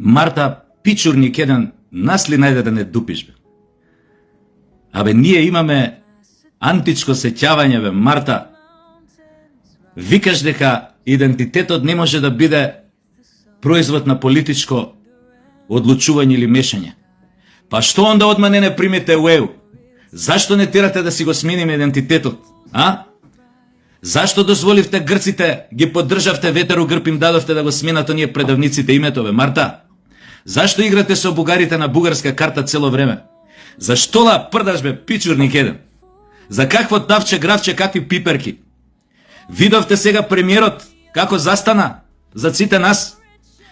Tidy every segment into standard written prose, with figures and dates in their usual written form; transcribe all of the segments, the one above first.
Марта, пичурник еден, нас ли најде да не дупиш, бе? Абе, ние имаме античко сеќавање, бе, Марта. Викаш дека идентитетот не може да биде производ на политичко одлучување или мешање. Па што онда одма не примете УЕУ? Зашто не терате да си го смениме идентитетот? А? Зашто дозволивте грците, ги поддржавте ветер у грб им дадовте да го сменат оние предавниците името, бе, Марта? Зашто играте со бугарите на бугарска карта цело време? Зашто ла прдаш, бе, пичурник еден? За какво тавче, гравче, какви пиперки? Видовте сега премиерот како застана за сите нас?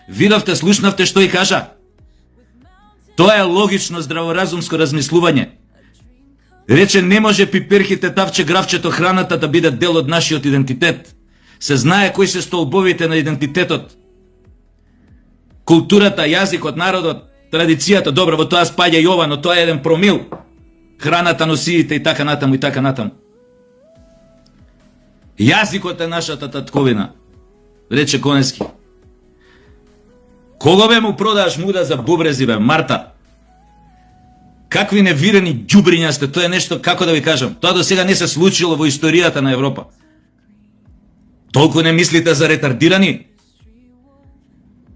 Видовте, слушнавте што и кажа? Тоа е логично здраворазумско размислување. Рече, не може пиперките, тавче, гравчето, храната да биде дел од нашиот идентитет. Се знае кои се столбовите на идентитетот. Културата, јазикот, народот, традицијата, добро, во тоа спаѓа и ова, но тоа е еден промил. Храната, носиите и така натаму и така натаму. Јазикот е нашата татковина, рече Конески. Кого бе му продаваш муда за бубрези, бе, Марта? Какви невирени ѓубриња сте, тоа е нешто, како да ви кажам, тоа до сега не се случило во историјата на Европа. Толку не мислите за ретардирани?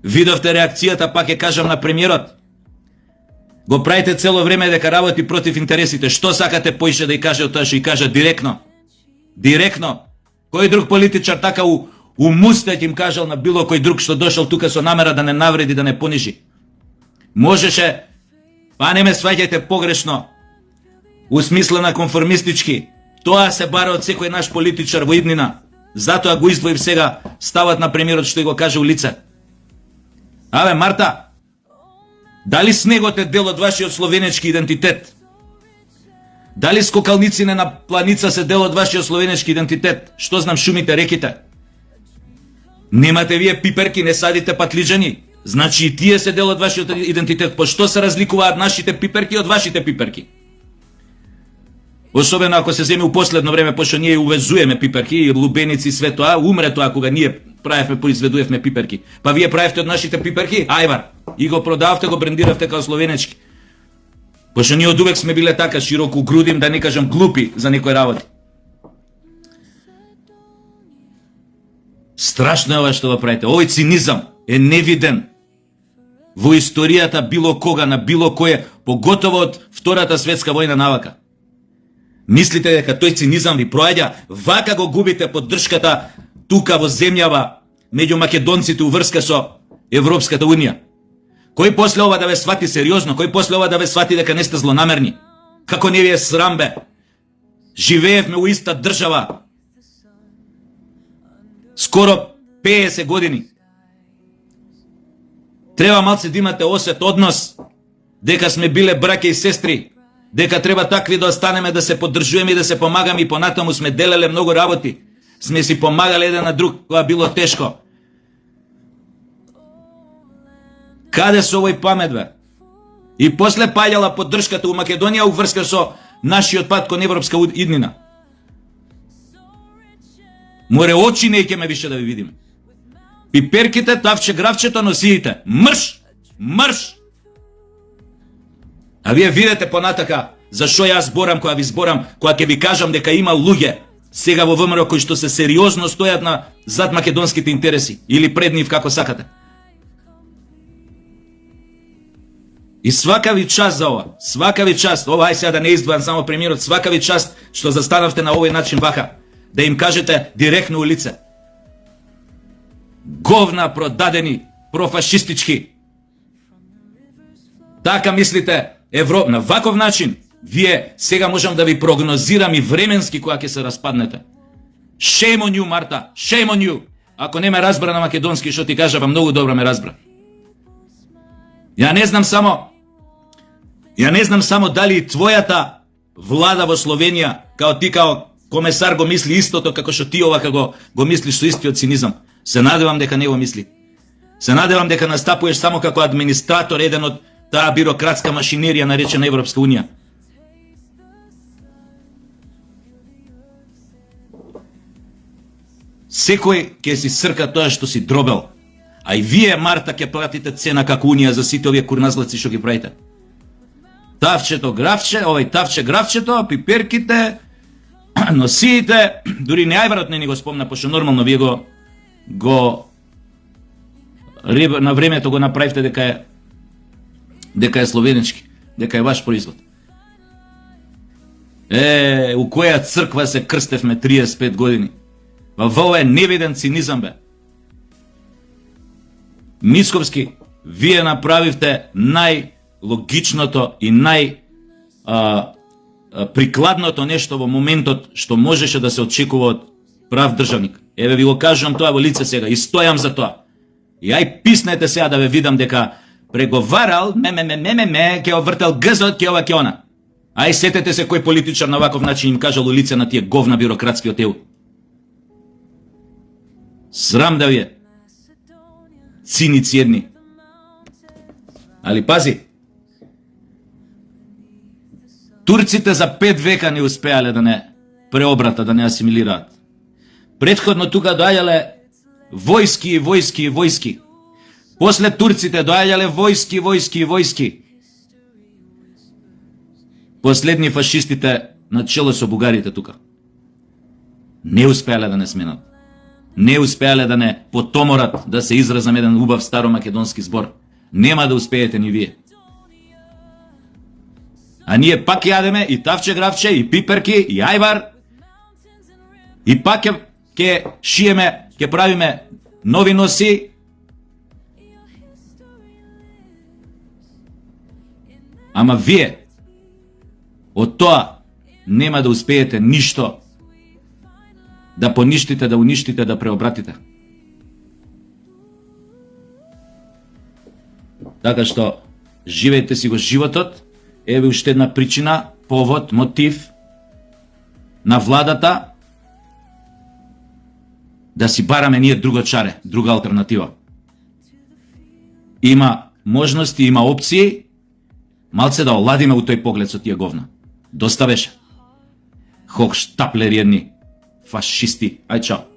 Видовте реакцијата, пак ќе кажам, на премиерот. Го правите цело време дека работи против интересите. Што сакате поише да ја каже од тоа што ја кажа директно? Директно. Кој друг политичар така умустет им кажал на било кој друг што дошол тука со намера да не навреди, да не понижи? Можеше, па не ме сваќајте погрешно, усмислена конформистички. Тоа се бара од секој наш политичар во иднина. Затоа го издвоив сега ставот на премиерот што го каже у лице. Абе, Марта, дали снегот е дел од вашиот словенечки идентитет? Дали скокалниците на планица се дел од вашиот словенечки идентитет? Што знам шумите, реките? Немате вие пиперки, не садите патлиџани. Значи и тие се дел од вашиот идентитет. По што се разликуваат нашите пиперки од вашите пиперки? Особено ако се земе у последно време, пошто ние увезуеме пиперки, лубеници, све тоа, умре тоа кога ние правевме, произведувевме пиперки. Па вие правевте од нашите пиперки, ајвар, и го продавте, го брендиравте као словенечки. Пошто ние одувек сме биле така широко грудим, да не кажам глупи за некои работи. Страшно е ова што го правите. Овој цинизам е невиден во историјата било кога, на било кое, поготово од Втората светска војна навака. Мислите дека тој цинизам ви проаѓа, вака го губите поддршката тука во земјава меѓу македонците уврска со Европската унија. Кој после ова да ве свати сериозно, кој после ова да ве свати дека не сте злонамерни? Како не ви е срам, бе? Живеевме у иста држава скоро 50 години. Треба малце да имате осет, однос, дека сме биле браќа и сестри, дека треба такви да останеме, да се поддржуваме и да се помагаме, и понатаму сме делеле многу работи. Сме си помагале еден на друг кога било тешко. Каде со овој памет, бе? И после паѓала поддршката у Македонија уврска со нашиот пат кон европска иднина. Море очи не ќе ме више да ви видиме. Пиперките, тавче, гравчето, носиите. Мрш! Мрш! А вие видите понатака зашо јас зборам кога ви зборам, кога ќе ви кажам дека има луѓе сега во ВМРО кои што се сериозно стојат на зад македонските интереси или пред нив, како сакате. И свака ви част за ова, свака ви част, ова ај сега да не издвојам само премиерот, свака ви част што застанавте на овој начин вака, да им кажете директно у лице. Говна продадени, профашистички. Така мислите Европа, на ваков начин, вие сега можам да ви прогнозирам и временски кога ќе се распаднете. Shame on you, Марта, shame on you. Ако не ме разбра на македонски, што ти кажа, многу добро ме разбра. Ја не знам само дали и твојата влада во Словенија, као ти као комесар го мисли истото како што ти овака го мислиш со истиот цинизам. Се надевам дека не го мисли. Се надевам дека настапуваш само како администратор еден од таа бирократска машинерија наречена Европска унија. Секој ќе си срка тоа што си дробел, А и вие, Марта, ќе платите цена како Унија за сите овие курназлаци што ги правите. Тавчето, графче, тавче, графчето, пиперките, носиите, дури не Ајварот не ни го спомна, пошто нормално вие го на времето го направивте дека е словенички, дека е ваш производ. У која црква се крстевме 35 години? Во овој невиден цинизам, бе. Мисковски, вие направивте најлогичното и прикладното нешто во моментот што можеше да се очекува од прав државник. Еве ви го кажувам тоа во лице сега и стојам за тоа. И ај писнете сега да ве видам дека преговарал, ќе овртел гзот, ќе ова, ќе она. Ај сетете се кој политичар на ваков начин им кажал у лице на тие говна бюрократски од ЕУ. Срам да ви е. Циници едни. Али пази. Турците за 5 века не успеале да не преобрата, да не асимилираат. Претходно тука доаѓале војски. После турците доаѓале војски. Последни фашистите на чело со бугарите тука. Не успеале да не сменат. Не успеале да не потоморат, да се изразам еден убав старомакедонски збор. Нема да успеете ни вие. А ние пак јадеме и тавче, графче, и пиперки, и ајвар. И пак ќе шиеме, ќе правиме нови носи. Ама вие од тоа нема да успеете ништо да поништите, да уништите, да преобратите. Така што живеете си го животот. Еве уште една причина, повод, мотив на владата да си бараме ние друго чаре, друга алтернатива. Има можности, има опции, малце да оладиме у тој поглед со тие говна. Доста беше. Хохштаплери едни, фашисти. Ај чао.